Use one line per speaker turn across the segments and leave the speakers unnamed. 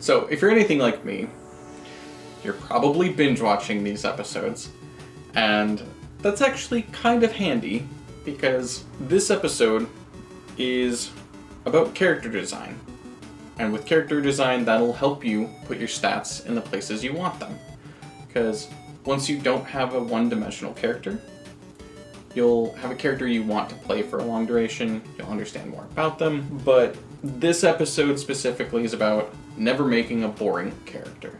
So, if you're anything like me, you're probably binge watching these episodes, and that's actually kind of handy, because this episode is about character design. And with character design, that'll help you put your stats in the places you want them. Because once you don't have a one-dimensional character, you'll have a character you want to play for a long duration, you'll understand more about them, but this episode specifically is about never making a boring character.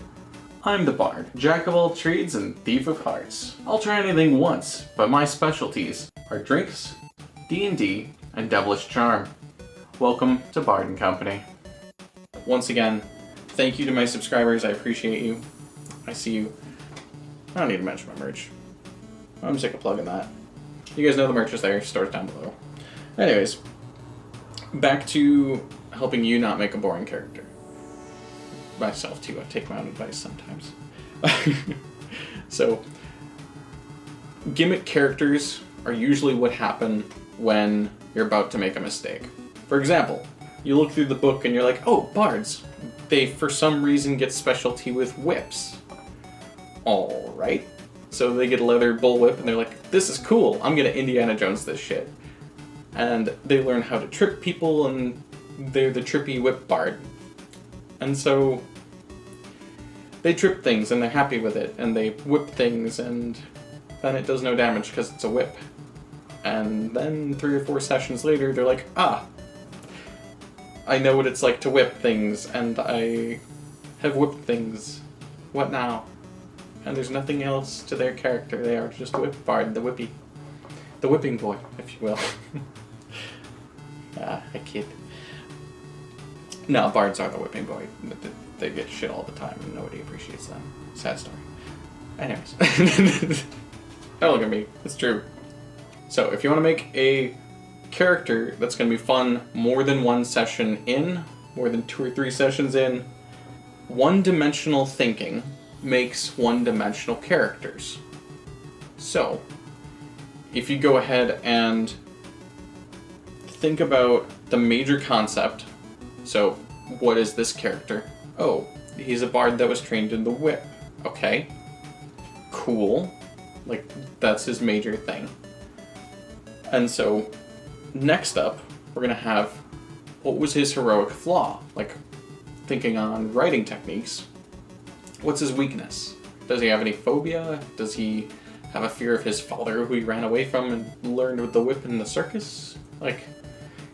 I'm the Bard, jack of all trades and thief of hearts. I'll try anything once, but my specialties are drinks, D&D, and devilish charm. Welcome to Bard & Company. Once again, thank you to my subscribers, I appreciate you. I see you. I don't need to mention my merch. I'm sick of plugging that. You guys know the merch is there, store's down below. Anyways, back to helping you not make a boring character. Myself too, I take my own advice sometimes. So, gimmick characters are usually what happen when you're about to make a mistake. For example, you look through the book and you're like, oh, bards. They, for some reason, get specialty with whips. Alright. So they get a leather bullwhip and they're like, this is cool, I'm gonna Indiana Jones this shit. And they learn how to trip people and they're the trippy whip bard. And so they trip things and they're happy with it and they whip things and then it does no damage because it's a whip. And then 3 or 4 sessions later they're like, I know what it's like to whip things and I have whipped things. What now? And there's nothing else to their character. They are just a whip bard, the whipping boy, if you will. I kid. No, bards are the whipping boy. They get shit all the time and nobody appreciates them. Sad story. Anyways. Don't look at me. It's true. So, if you want to make a character that's going to be fun more than one session in, more than 2 or 3 sessions in, one-dimensional thinking makes one-dimensional characters. So, if you go ahead and think about the major concept, so what is this character? Oh, he's a bard that was trained in the whip. Okay. Cool. Like, that's his major thing. And so, next up, we're gonna have, what was his heroic flaw? Like, thinking on writing techniques, what's his weakness? Does he have any phobia? Does he have a fear of his father who he ran away from and learned with the whip in the circus? Like,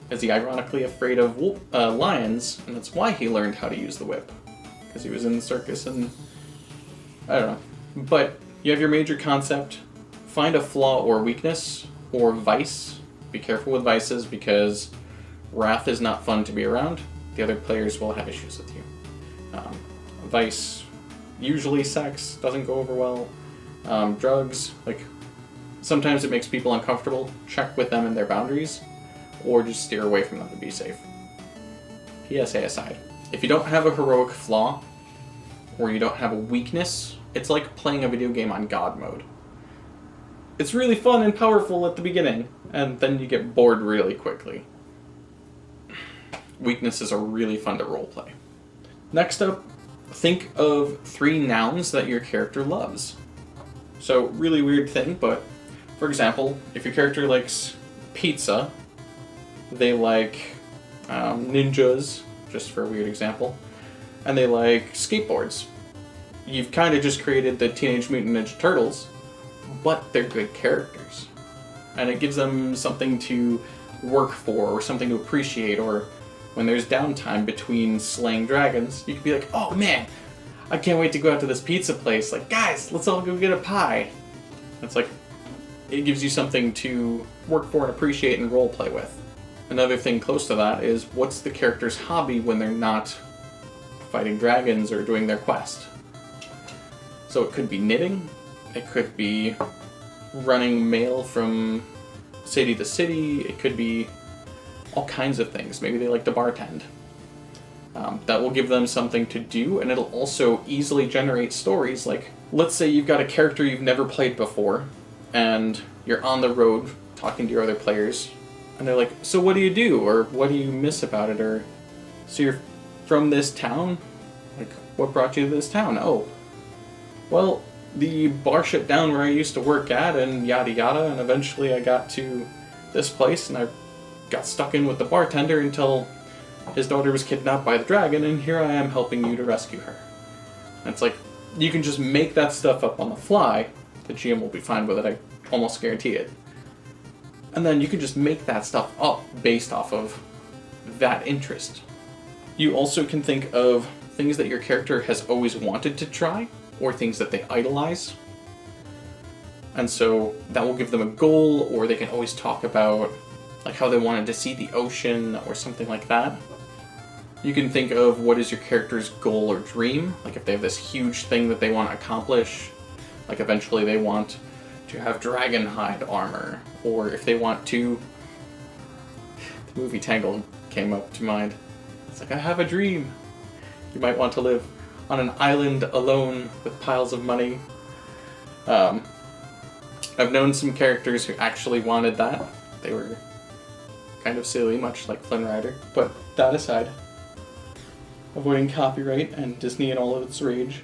is he ironically afraid of lions, and that's why he learned how to use the whip? Because he was in the circus and, I don't know. But you have your major concept, find a flaw or weakness, or vice. Be careful with vices because wrath is not fun to be around. The other players will have issues with you. Vice, usually sex, doesn't go over well. Drugs, like, sometimes it makes people uncomfortable. Check with them and their boundaries, or just steer away from them to be safe. PSA aside, if you don't have a heroic flaw, or you don't have a weakness, it's like playing a video game on God mode. It's really fun and powerful at the beginning, and then you get bored really quickly. Weaknesses are really fun to roleplay. Next up, think of 3 nouns that your character loves. So, really weird thing, but for example, if your character likes pizza, they like ninjas, just for a weird example, and they like skateboards. You've kind of just created the Teenage Mutant Ninja Turtles, but they're good characters. And it gives them something to work for, or something to appreciate, or when there's downtime between slaying dragons, you could be like, oh man, I can't wait to go out to this pizza place. Like, guys, let's all go get a pie. It's like, it gives you something to work for and appreciate and roleplay with. Another thing close to that is, what's the character's hobby when they're not fighting dragons or doing their quest? So it could be knitting, it could be running mail from city to city, it could be all kinds of things. Maybe they like to bartend. That will give them something to do, and it'll also easily generate stories. Like, let's say you've got a character you've never played before, and you're on the road talking to your other players, and they're like, so what do you do? Or what do you miss about it? Or, so you're from this town? Like, what brought you to this town? Oh, well, the bar shut down where I used to work at, and yada yada, and eventually I got to this place, and I got stuck in with the bartender until his daughter was kidnapped by the dragon, and here I am helping you to rescue her. And it's like, you can just make that stuff up on the fly. The GM will be fine with it, I almost guarantee it. And then you can just make that stuff up based off of that interest. You also can think of things that your character has always wanted to try, or things that they idolize. And so that will give them a goal, or they can always talk about like how they wanted to see the ocean or something like that. You can think of what is your character's goal or dream, like if they have this huge thing that they want to accomplish, like eventually they want to have dragon hide armor, or if they want to... The movie Tangled came up to mind. It's like, I have a dream. You might want to live on an island alone with piles of money. I've known some characters who actually wanted that. They were kind of silly, much like Flynn Rider. But that aside, avoiding copyright and Disney and all of its rage.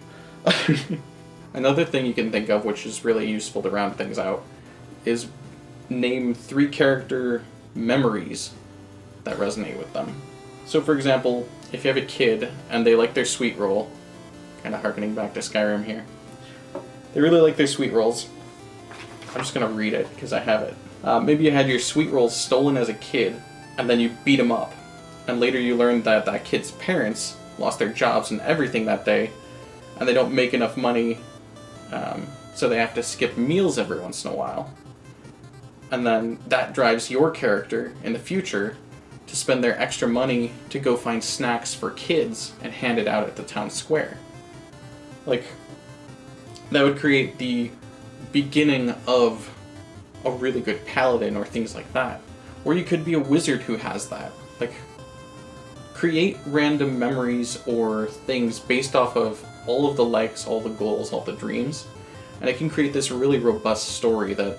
Another thing you can think of, which is really useful to round things out, is name 3 character memories that resonate with them. So for example, if you have a kid and they like their sweet roll, kind of harkening back to Skyrim here, they really like their sweet rolls. I'm just going to read it because I have it. Maybe you had your sweet rolls stolen as a kid and then you beat them up. And later you learned that that kid's parents lost their jobs and everything that day, and they don't make enough money, so they have to skip meals every once in a while. And then that drives your character in the future to spend their extra money to go find snacks for kids and hand it out at the town square. Like, that would create the beginning of a really good paladin or things like that. Or you could be a wizard who has that. Like, create random memories or things based off of all of the likes, all the goals, all the dreams, and it can create this really robust story that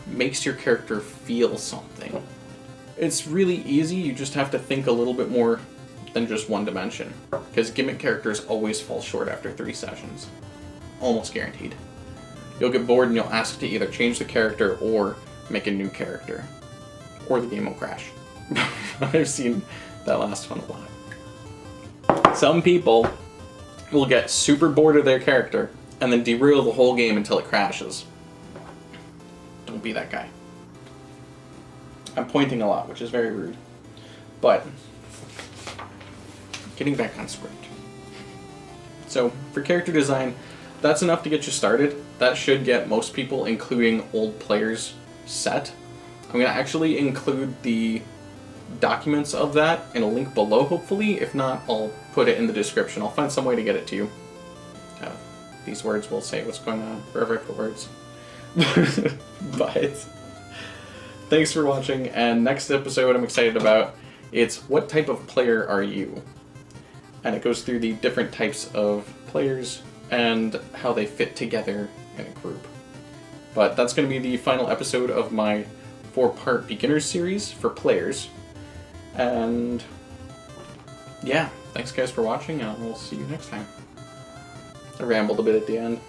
makes your character feel something. It's really easy, you just have to think a little bit more than just one dimension, because gimmick characters always fall short after 3 sessions. Almost guaranteed. You'll get bored and you'll ask to either change the character or make a new character. Or the game will crash. I've seen that last one a lot. Some people will get super bored of their character and then derail the whole game until it crashes. Don't be that guy. I'm pointing a lot, which is very rude. But, getting back on script. So, for character design, that's enough to get you started. That should get most people, including old players, set. I'm going to actually include the documents of that in a link below, hopefully. If not, I'll put it in the description. I'll find some way to get it to you. These words will say what's going on wherever I put words. But thanks for watching, and next episode I'm excited about, it's what type of player are you? And it goes through the different types of players and how they fit together in a group. But that's going to be the final episode of my 4-part beginners series for players. And yeah, thanks guys for watching, and we'll see you next time. I rambled a bit at the end.